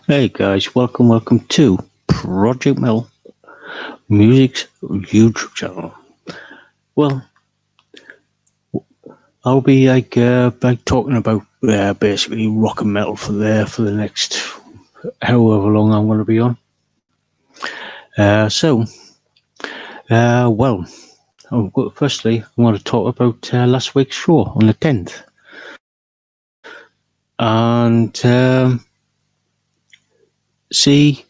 Hey guys, welcome to Project Mel Music's YouTube channel. Well, I'll be talking about basically rock and metal for the next however long I'm going to be on. Firstly, I want to talk about last week's show on the 10th, and see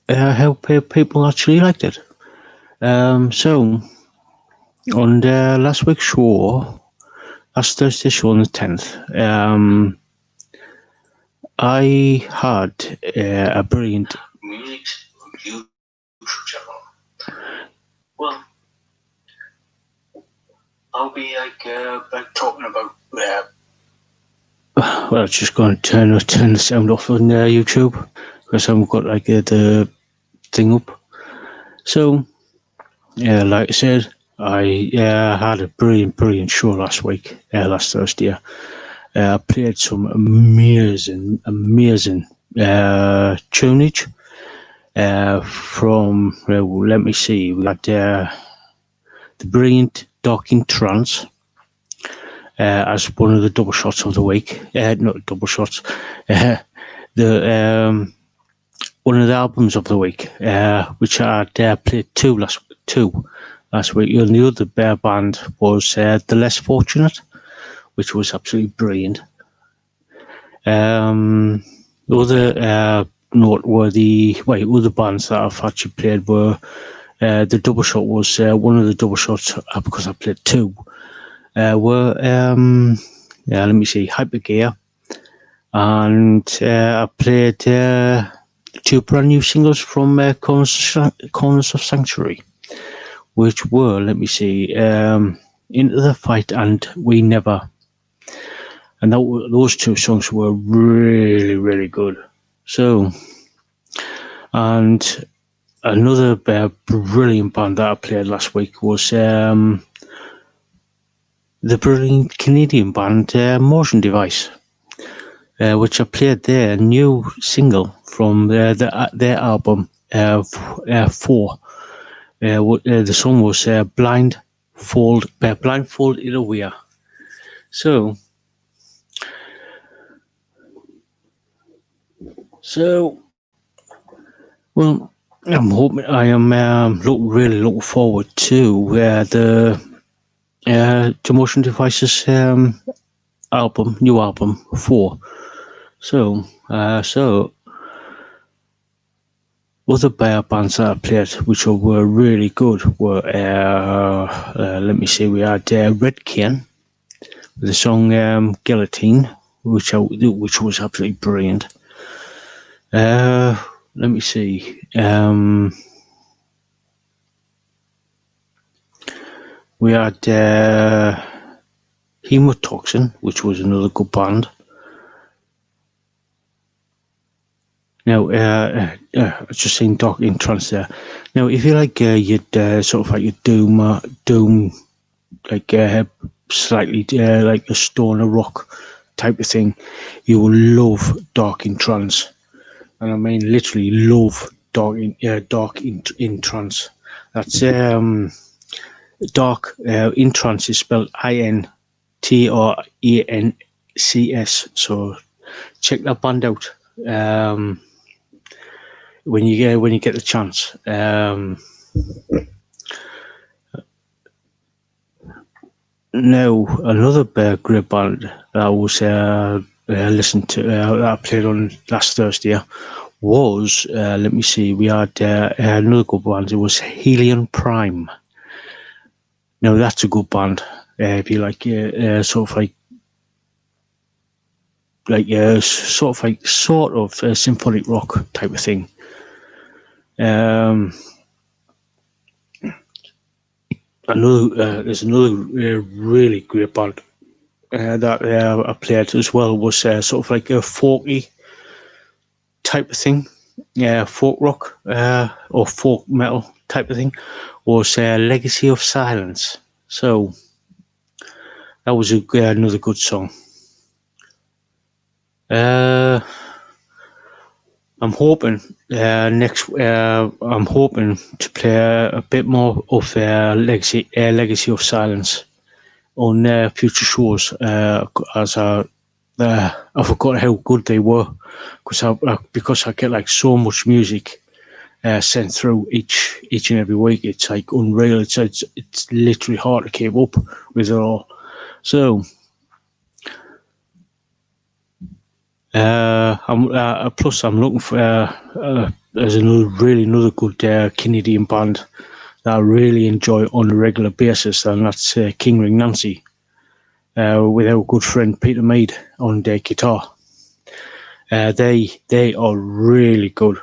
how people actually liked it. On last week's show, last Thursday show on the 10th, I had a brilliant music YouTube channel. Well, I'll be talking about. Well, just going to turn the sound off on YouTube because I haven't got the thing up. So, yeah, like I said, I had a brilliant show last week, last Thursday. I played some amazing tunage from, let me see, we got the brilliant Dark in Trance as one of the double shots of the week. Not double shots, one of the albums of the week, which I played two last week. And the other band was The Less Fortunate, which was absolutely brilliant. Other other bands that I've actually played were the double shot was one of the double shots because I played two. Were let me see, Hypergear, and I played two brand new singles from Corners of Sanctuary, which were, let me see, Into the Fight and We Never. And those two songs were really good. So, and another brilliant band that I played last week was the brilliant Canadian band Motion Device, which I played their new single from their album 4. The song was Blindfold in a Weir. So, well, I am really looking forward to the Motion Devices new album 4. So other bands that I played which were really good were let me see, we had Red Cane with the song Guillotine, which was absolutely brilliant. Let me see. We had Hemotoxin, which was another good band. Now, just saying Dark in Trance there. Now, if you like your sort of like your doom, like slightly like a stoner rock type of thing, you will love Dark in Trance. And I mean literally love Dark in Trance. That's Dark in Trance is spelled INTRANCS. So check that band out when you get the chance. Now another great band that I was listened to that I played on last Thursday was let me see, we had another good band. It was Helion Prime. Now that's a good band if you like sort of symphonic rock type of thing. There's another really great band that I played as well was sort of like a folky type of thing, folk rock or folk metal type of thing, was Legacy of Silence. So that was another good song. I'm hoping I'm hoping to play a bit more of Legacy of Silence on future shows, as I forgot how good they were, because I get like so much music sent through each and every week. It's like unreal. It's literally hard to keep up with it all. So plus I'm looking for there's another good Canadian band that I really enjoy on a regular basis, and that's King Ring Nancy, with our good friend Peter Mead on their guitar. They are really good.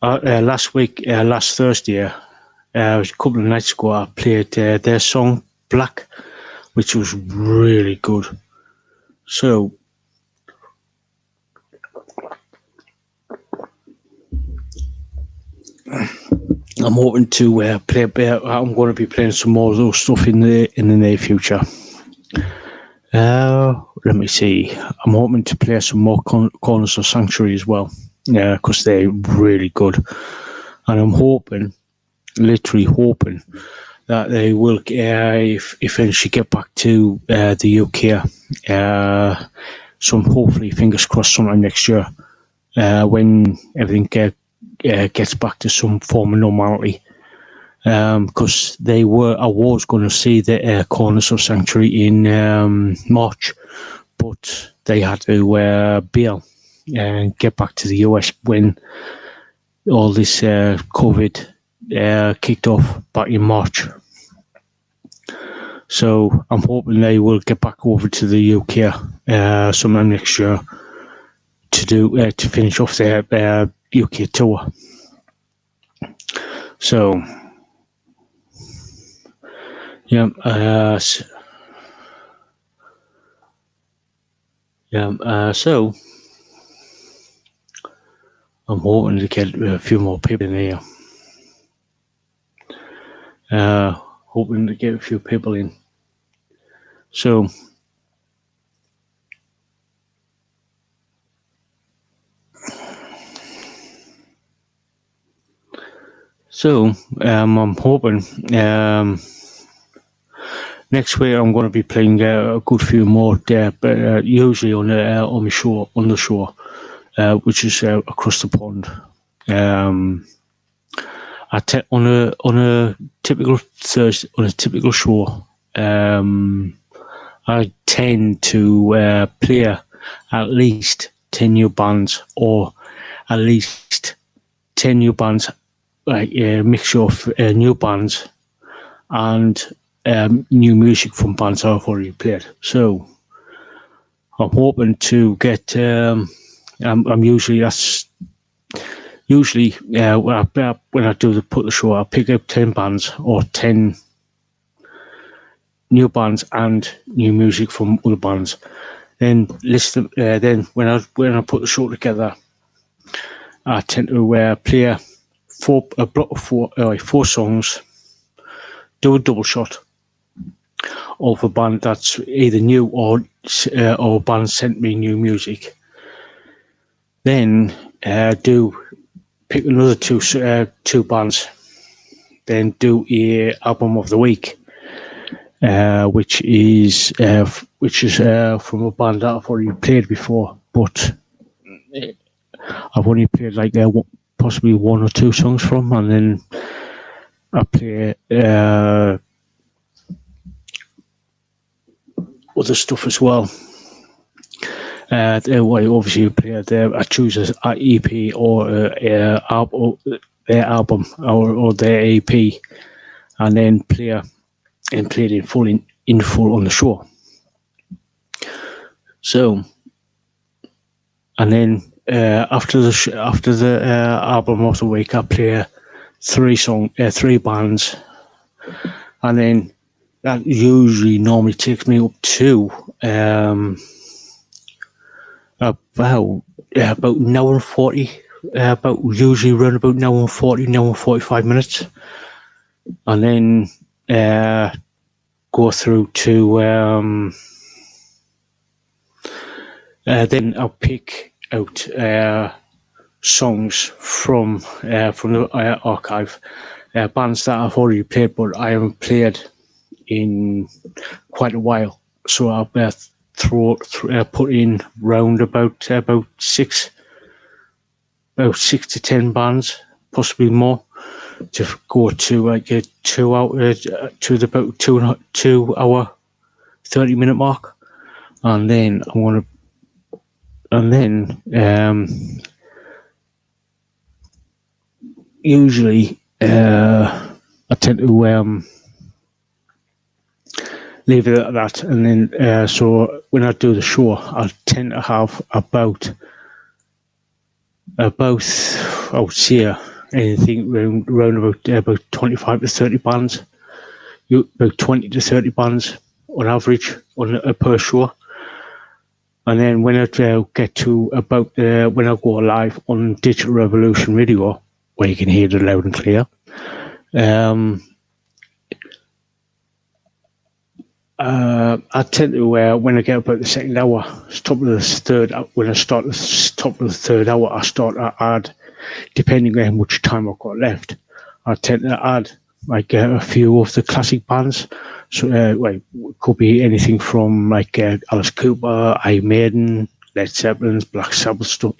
Last Thursday, a couple of nights ago, I played their song Black, which was really good. So I'm hoping to play. I'm going to be playing some more of those stuff in the near future. Let me see. I'm hoping to play some more Corners of Sanctuary as well, because they're really good. And I'm literally hoping, that they will, if eventually get back to the UK, hopefully, fingers crossed, sometime next year, when everything gets back to some form of normality. Because I was going to see the Corners of Sanctuary in March, but they had to bail and get back to the US when all this COVID kicked off back in March. So I'm hoping they will get back over to the UK sometime next year to finish off their UK tour. So so I'm hoping to get a few more people in here. Hoping to get a few people in. So I'm hoping next week I'm going to be playing a good few more there, but usually on the show, which is across the pond. On a typical Thursday, on a typical show, I tend to play at least 10 new bands, or at least 10 new bands, like a mixture of new bands and new music from bands I've already played. So I'm hoping to get. I'm usually when I do put the show, I pick up 10 bands or 10 new bands and new music from other bands. Then listen. Then when I put the show together, I tend to play a block of four songs, do a double shot of a band that's either new or band sent me new music. Then pick another two bands. Then do a album of the week, which is from a band that I've already played before, but I've only played like possibly one or two songs from, and then I play other stuff as well. Obviously, I choose an EP or their album or their EP, and then play it in full on the show. So, and then after the album of the week, I play three bands, and then that usually normally takes me up to about an hour and 40, about usually around about an hour and 40, an hour and 45 minutes, and then go through to then I'll pick out songs from the archive, bands that I've already played but I haven't played in quite a while. So I'll put in round about 6 to 10 bands, possibly more, to go to like a 2 hour to the about 2 hour 30-minute mark, and then usually I tend to leave it at that, and then so when I do the show, I tend to have about I would say anything around about 25 to 30 bands, about 20 to 30 bands on average on a per show. And then when I get to about when I go live on Digital Revolution Radio, where you can hear it loud and clear, I tend to when I get about the second hour, when I start the top of the third hour, I start to add, depending on how much time I've got left, I tend to add like a few of the classic bands. So it could be anything from like Alice Cooper, Iron Maiden, Led Zeppelin, Black Sabbath, stuff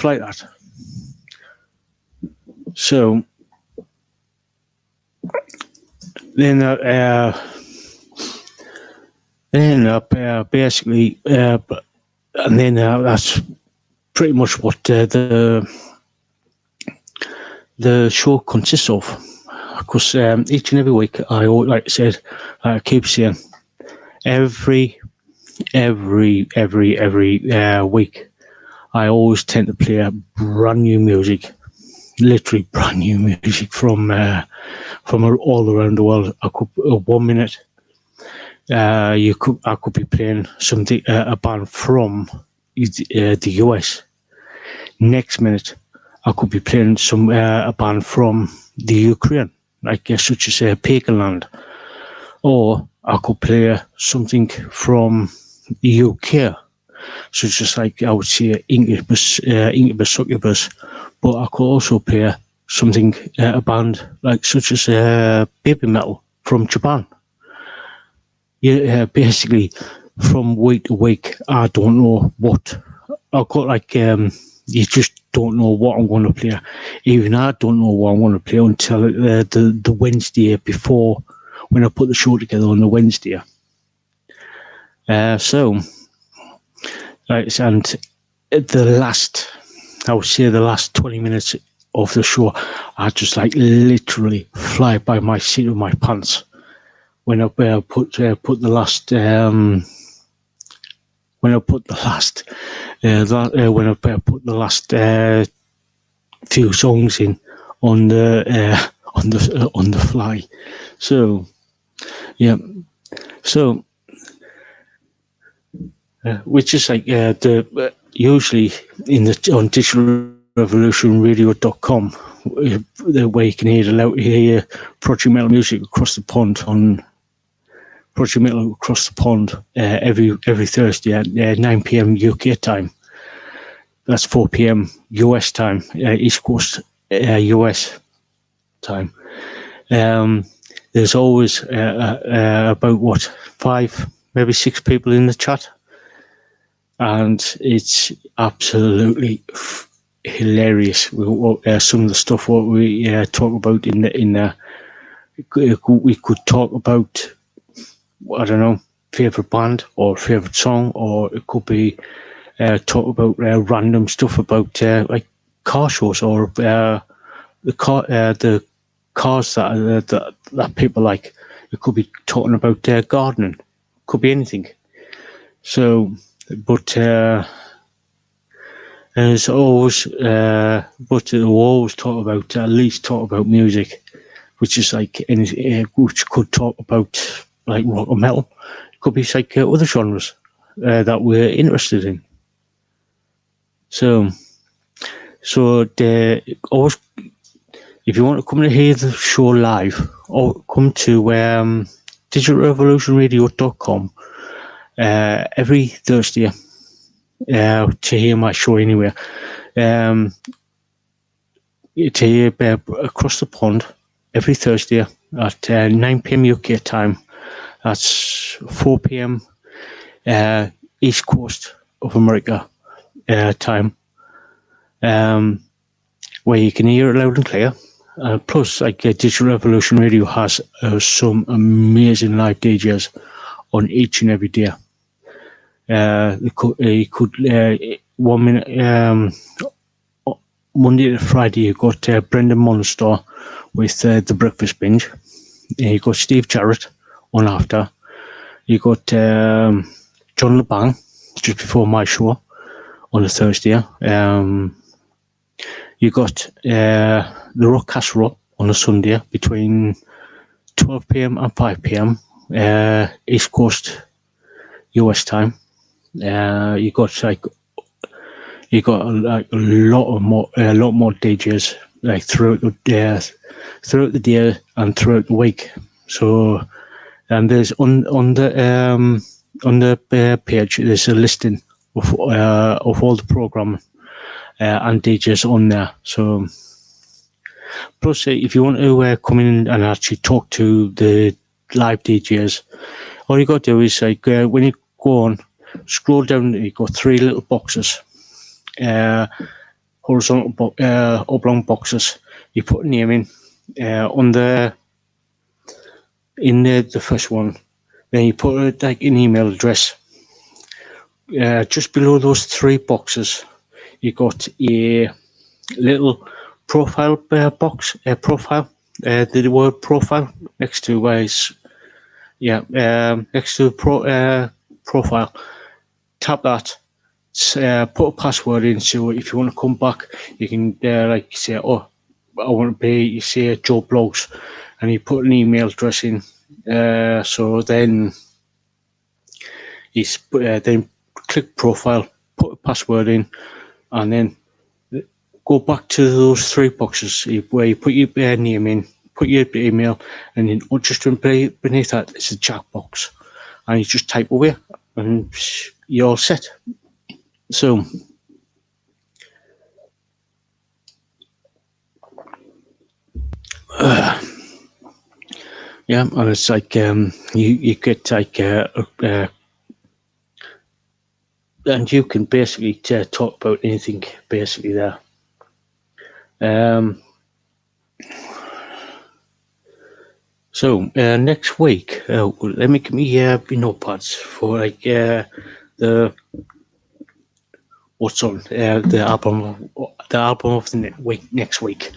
like that. So then basically, and then that's pretty much what the show consists of. Because each and every week, I always, like I said, I keep saying, every week, I always tend to play brand new music, literally brand new music from all around the world. I could 1 minute. I could be playing something a band from the US. Next minute, I could be playing a band from the Ukraine, like such as Paganland, or I could play something from the UK, such as like I would say Incubus, Succubus, but I could also play something a band like such as Baby Metal from Japan. Yeah, basically, from week to week, I don't know what I've got. Like, you just don't know what I'm going to play. Even I don't know what I'm going to play until the Wednesday before, when I put the show together on the Wednesday. And I would say the last 20 minutes of the show, I just like literally fly by my seat of my pants. When I put the last few songs in on the fly. So yeah, so which is like usually on digitalrevolutionradio.com, where you can hear Project Metal music across the pond on Project Metal across the pond every Thursday at 9 p.m. UK time. That's 4 p.m. US time, East Coast US time. There's always about 5, maybe 6 people in the chat, and it's absolutely hilarious. Some of the stuff what we talk about we could talk about, I don't know, favorite band or favorite song, or it could be talk about random stuff about like car shows or the cars that people like. It could be talking about gardening. Could be anything. So, but there's always, but we'll always talk about music which is like which could talk about like rock or metal. It could be like other genres that we're interested in. So always, if you want to come and hear the show live, or come to digitalrevolutionradio.com every Thursday to hear my show anywhere. To hear across the pond every Thursday at 9 p.m. UK time. That's 4 p.m. East Coast of America time. Where you can hear it loud and clear. Plus, like Digital Revolution Radio has some amazing live DJs on each and every day. You could 1 minute Monday to Friday you got Brendan Monster with The Breakfast Binge. You got Steve Jarrett on after. You got John LeBang just before my show on a Thursday. You got the Rockcast Raw on a Sunday between 12 p.m. and 5 p.m. East Coast US time. You got like a lot more DJs like throughout the day and throughout the week. So, and there's on the page there's a listing of all the programming and DJs on there. So, plus if you want to come in and actually talk to the live DJs, all you got to do is like when you go on, scroll down, you got 3 little boxes. Horizontal oblong boxes. You put a name in in the first one. Then you put like an email address. Just below those 3 boxes, you got a little profile box. Profile. The word profile next to next to profile. Tap that. Put a password in, so if you want to come back, you can like say, "Oh, I want to be," you say Joe Blogs, and you put an email address in. So then then click profile, put a password in, and then go back to those 3 boxes where you put your name in, put your email, and then just beneath that is a chat box, and you just type away, and you're all set. So, yeah, and it's like you get like and you can basically talk about anything basically there. So next week, let me give me notepads for like the what's on the album of the week next week.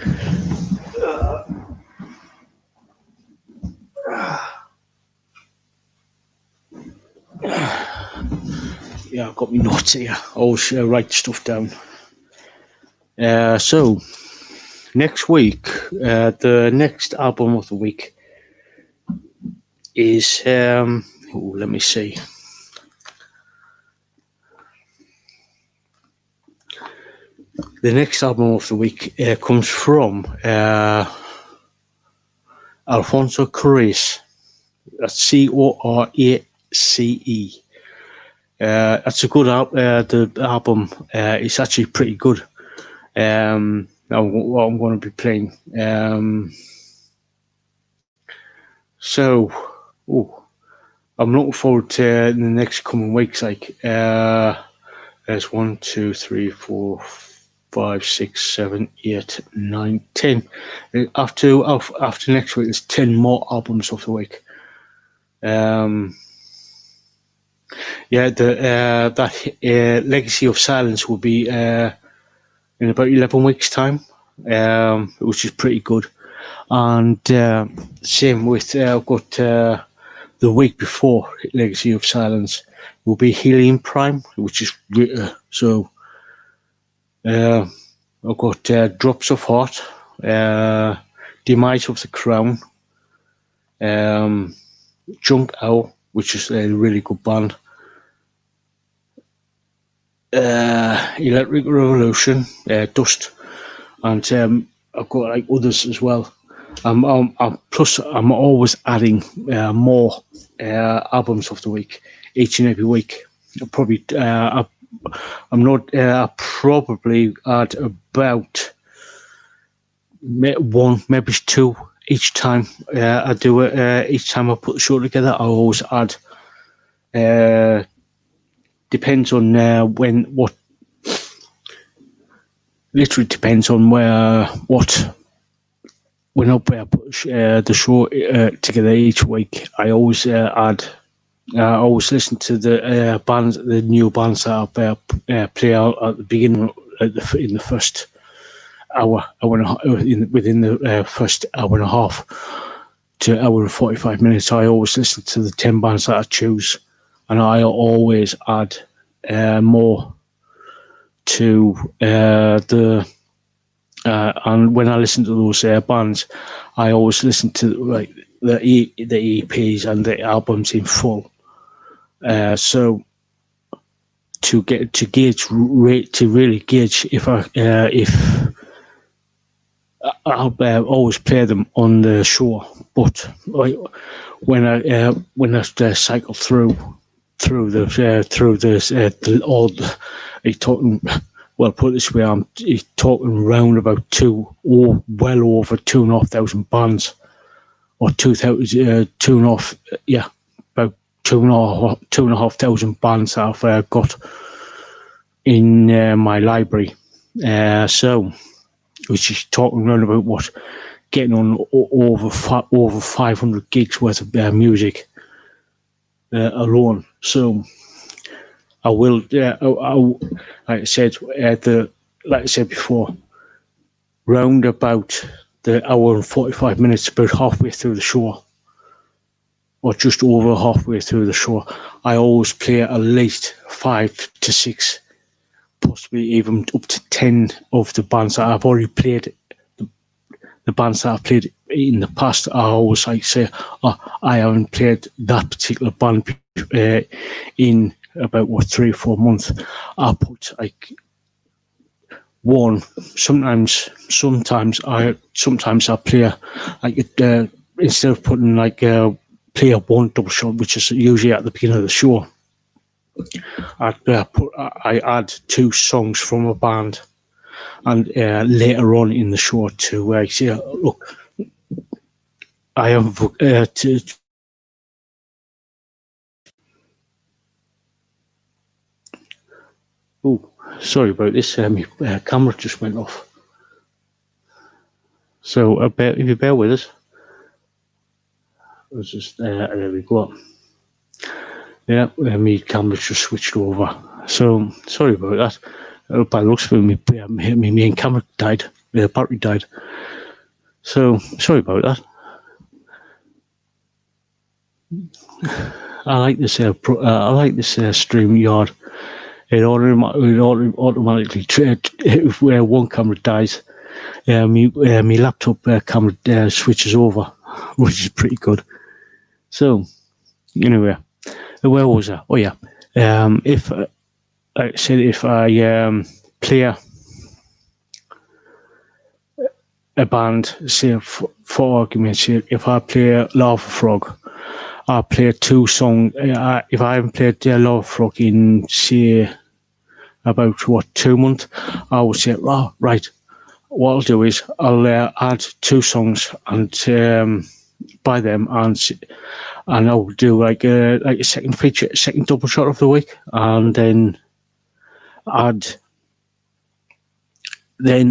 Yeah, I've got my notes here. I always write stuff down. So next week, the next album of the week is let me see. The next album of the week comes from Alfonso Corrace. That's Corace. That's a good album. The album is actually pretty good. Now what I'm going to be playing. I'm looking forward to the next coming weeks. Like there's 1, 2, 3, 4, 5, 6, 7, 8, 9, 10. After next week, there's 10 more albums of the week. That Legacy of Silence will be in about 11 weeks' time, which is pretty good. And same with I've got the week before Legacy of Silence will be Helium Prime, which is so. I've got Drops of Heart, Demise of the Crown, Junk Owl, which is a really good band, Electric Revolution, Dust, and I've got like others as well. Plus, I'm always adding more albums of the week each and every week. Probably, I'm not. I probably add about one, maybe two each time I do it. Each time I put the show together, I always add. Depends on what. Literally depends on what. When I put the show together each week, I always add. I always listen to the bands, the new bands that I play out at the beginning, in the first hour and a half, within the first hour and a half to hour and 45 minutes. I always listen to the 10 bands that I choose, and I always add more to the. And when I listen to those bands, I always listen to like the EPs and the albums in full. So to really gauge if I'll always play them on the show, but like when I cycle through all the, talking. Well, put it this way, I'm talking round about well over 2,500 bands, or 2,000, about 2,500 bands that I've got in my library. So, which is talking around about what, getting on over 500 gigs worth of music alone. So I will, like I said, like I said before, round about the hour and 45 minutes, about halfway through the show, or just over halfway through the show, I always play at least 5 to 6, possibly even up to 10 of the bands that I've already played. The bands that I've played in the past, I always like say, I haven't played that particular band in about 3 or 4 months. I put like one. Sometimes I play like instead of putting like play a one double shot, which is usually at the beginning of the show. I add 2 songs from a band, and later on in the show to say, look, I have to. Oh, sorry about this. My camera just went off. So if you bear with us, it's just there we go. Yeah, my camera just switched over. So sorry about that. By the looks of it, my main camera died. The battery died. So sorry about that. I like this. I like this StreamYard. It automatically if one camera dies, my laptop camera switches over, which is pretty good. So anyway, where was I? Oh yeah, if like I said, if I play a band, say for argument's sake, if I play Lava Frog, I play 2 songs. If I haven't played Lava Frog in say about 2 months, I will say, right. What I'll do is I'll add 2 songs and by them, and I'll do like a second feature, second double shot of the week, and then then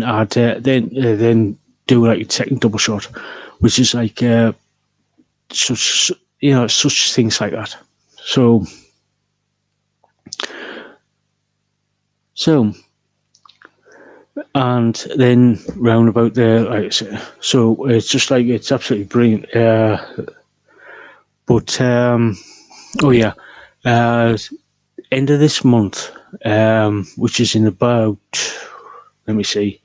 do like a second double shot, which is like such things like that. So and then round about there, like I say, so it's just like, it's absolutely brilliant. But oh yeah, end of this month, which is in about, let me see,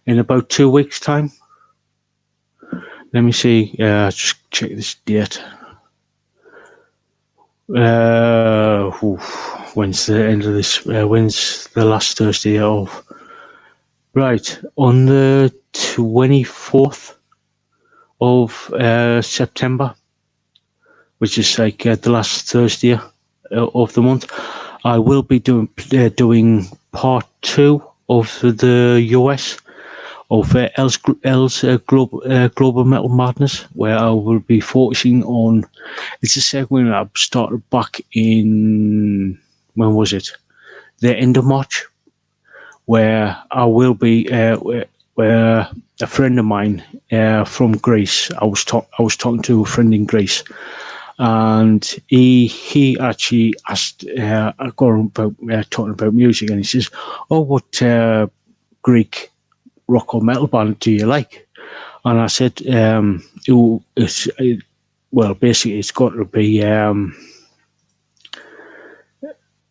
in about 2 weeks' time. Let me see. Just check this date. When's the end of this? When's the last Thursday of? Right, on the 24th of September, which is like the last Thursday of the month, I will be doing part 2 of the US of L's Global Metal Madness, where I will be focusing on. It's a segment I started back in, when was it? The end of March, where I will be where a friend of mine from Greece. I was talking to a friend in Greece, and he actually asked. I got about talking about music, and he says, "Oh, what Greek rock or metal band do you like?" And I said, well, basically, it's got to be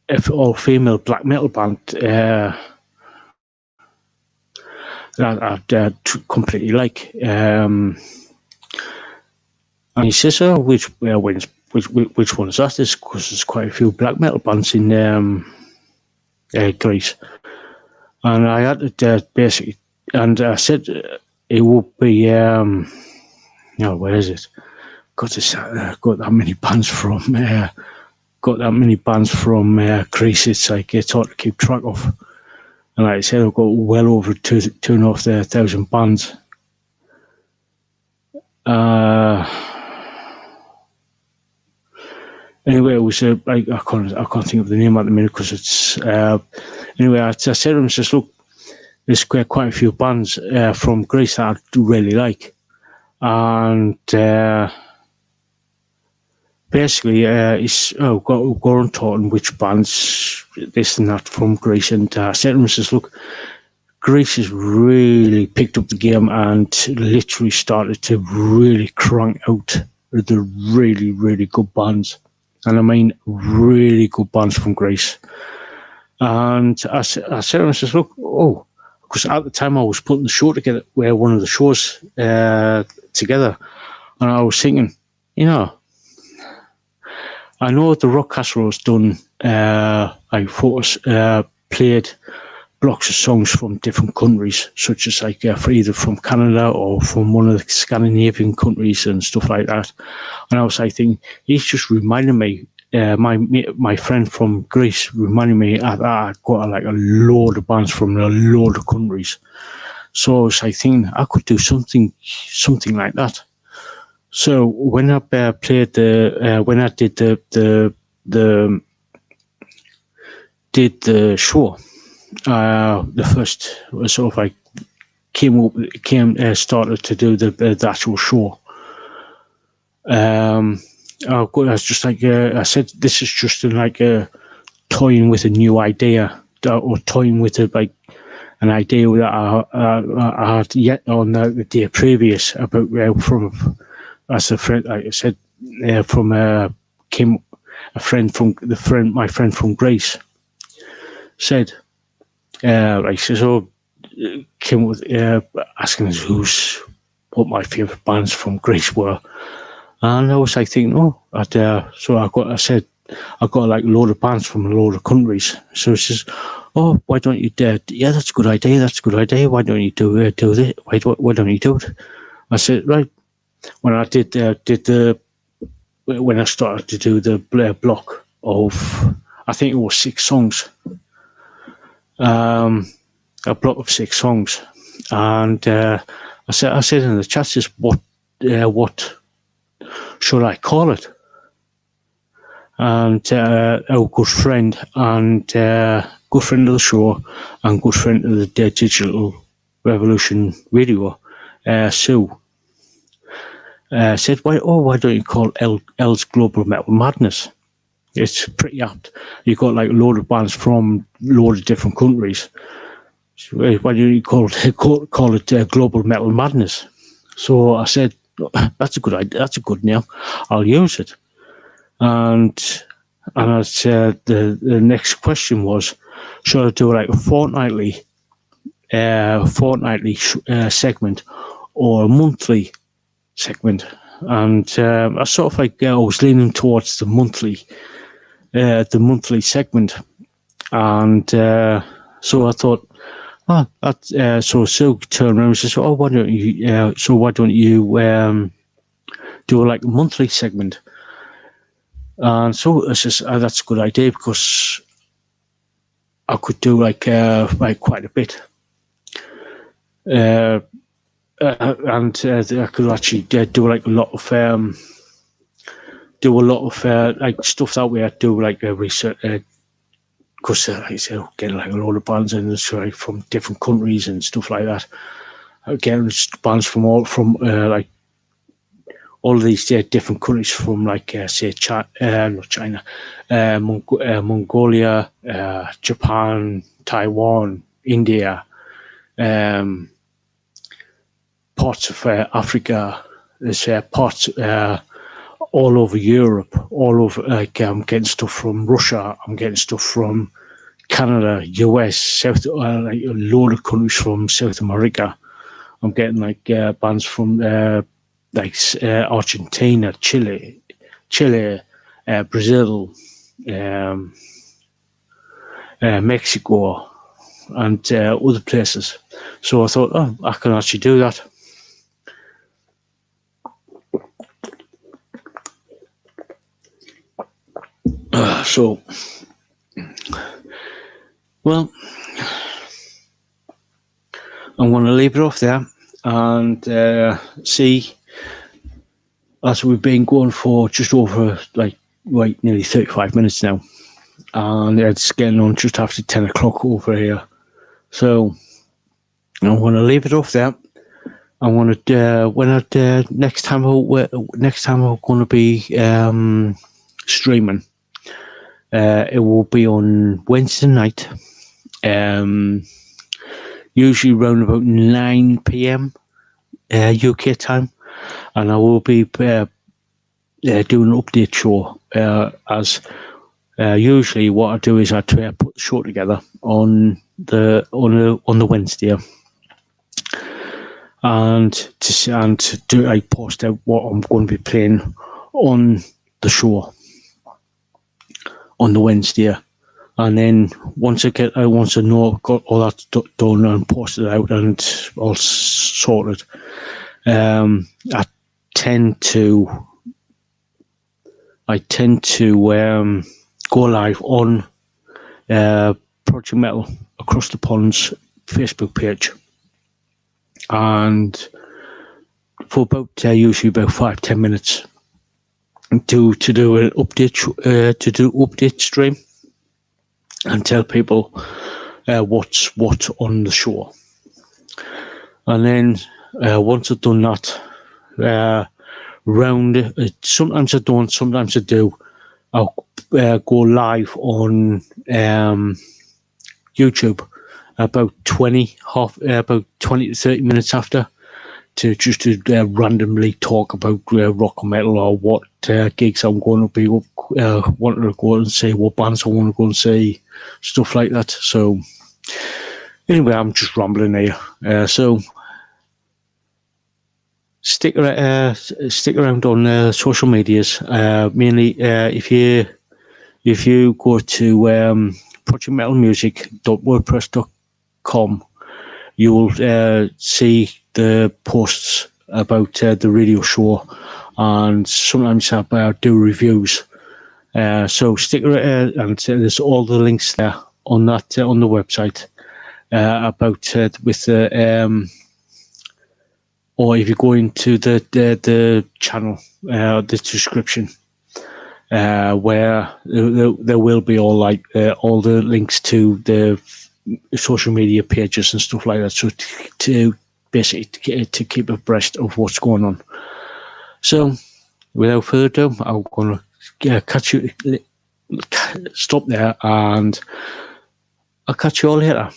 if all-female black metal band that I completely like. And he says, "Oh, which one is that?" Because there's quite a few black metal bands in Greece, and I had to basically, and I said it would be where is it? Got that many bands from Greece. It's like it's hard to keep track of. And like I said, I've got well over 2,500 bands. Anyway, it was I can't think of the name at the minute because it's anyway. I said to him, "Says look, there's quite a few bands from Greece that I do really like, and basically, it's got on talking which bands this and that from Greece." And I said to him, "Says look, Greece has really picked up the game and literally started to really crank out the really, really good bands. And I mean really good bands from Greece." And I said to him, I says, "Look, because at the time I was putting the show together, one of the shows together, and I was thinking, I know the Rock Casserole's done played blocks of songs from different countries, such as like either from Canada or from one of the Scandinavian countries and stuff like that." And I was like thinking, he's just reminded me, my friend from Greece reminded me that I got like a load of bands from a load of countries. So I was like thinking I could do something like that. So when I played when I did the show, the first sort of like started to do the actual show. I was just like I said, this is just like toying with a new idea, or toying with an idea that I had yet on the day previous about from, as a friend, like I said, from came a friend from my friend from Greece said, like says, came with asking us what my favourite bands from Greece were. And I was like thinking, so I got like a load of bands from a load of countries. So he says, "Oh, why don't you yeah, that's a good idea. Why don't you do this? Why don't you do it?" I said, right. When I when I started to do the block of, I think it was 6 songs, a block of 6 songs, and I said in the chat, "Says what should I call it?" And our good friend and good friend of the show and good friend of the Digital Revolution Radio, Sue, said, why don't you call L's Global Metal Madness? It's pretty apt. You've got like a load of bands from a load of different countries. So why don't you call it Global Metal Madness? So I said, that's a good idea. That's a good name. I'll use it. And I said the next question was, should I do like a fortnightly segment or a monthly segment, and I sort of like I was leaning towards the monthly segment, and so I thought, so Sue turned around and says, "Oh, why don't you? Do like a monthly segment?" And so I says, "That's a good idea because I could do like quite a bit." And I could actually do like a lot of like stuff that way. I do like research because like I say, getting like a lot of bands in this like from different countries and stuff like that. Getting bands from like all of these different countries from like say not China, Mongolia, Japan, Taiwan, India. Parts of Africa, there's parts all over Europe, all over. Like I'm getting stuff from Russia, I'm getting stuff from Canada, US, South, like a load of countries from South America. I'm getting like bands from Argentina, Chile, Brazil, Mexico, and other places. So I thought, oh, I can actually do that. So, well, I'm going to leave it off there and see, as we've been going for just over nearly 35 minutes now, and it's getting on just after 10 o'clock over here. So I'm going to leave it off there. I want to next time I'm going to be streaming. It will be on Wednesday night, usually around about 9 p.m. UK time, and I will be doing an update show. As usually, what I do is I try to put the show together on the Wednesday, and I post out what I'm going to be playing on the show on the Wednesday. And then once I know I've got all that done and posted out and all sorted, I tend to go live on Project Metal Across the Pond's Facebook page, and for about usually about 5-10 minutes to do an update stream and tell people what's on the show. And then once I've done that, sometimes I don't, sometimes I do, I'll go live on YouTube about 20 to 30 minutes after, to randomly talk about rock and metal, or what gigs I'm going to be wanting to go and see, what bands I want to go and see, stuff like that. So anyway, I'm just rambling here. So stick around on social medias. Mainly, if you go to projectmetalmusic.wordpress.com, you'll see the posts about the radio show, and sometimes I do reviews. So stick around, and there's all the links there on that on the website about with the or if you go into the channel, the description, where there will be all the links to the social media pages and stuff like that, so to basically to keep abreast of what's going on. So without further ado, I'm going to stop there, and I'll catch you all later.